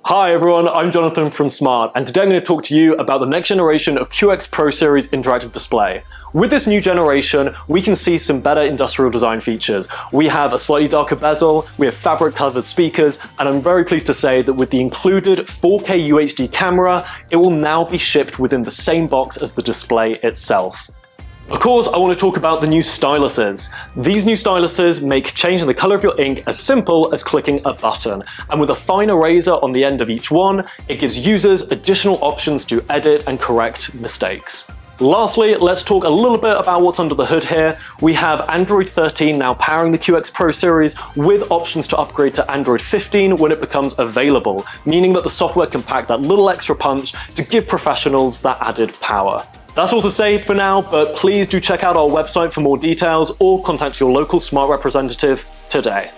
Hi everyone, I'm Jonathan from Smart, and today I'm going to talk to you about the next generation of QX Pro Series interactive display. With this new generation, we can see some better industrial design features. We have a slightly darker bezel, we have fabric-covered speakers, and I'm very pleased to say that with the included 4K UHD camera, it will now be shipped within the same box as the display itself. Of course, I want to talk about the new styluses. These new styluses make changing the color of your ink as simple as clicking a button, and with a fine eraser on the end of each one, it gives users additional options to edit and correct mistakes. Lastly, let's talk a little bit about what's under the hood here. We have Android 13 now powering the QX Pro series with options to upgrade to Android 15 when it becomes available, meaning that the software can pack that little extra punch to give professionals that added power. That's all to say for now, but please do check out our website for more details or contact your local Smart representative today.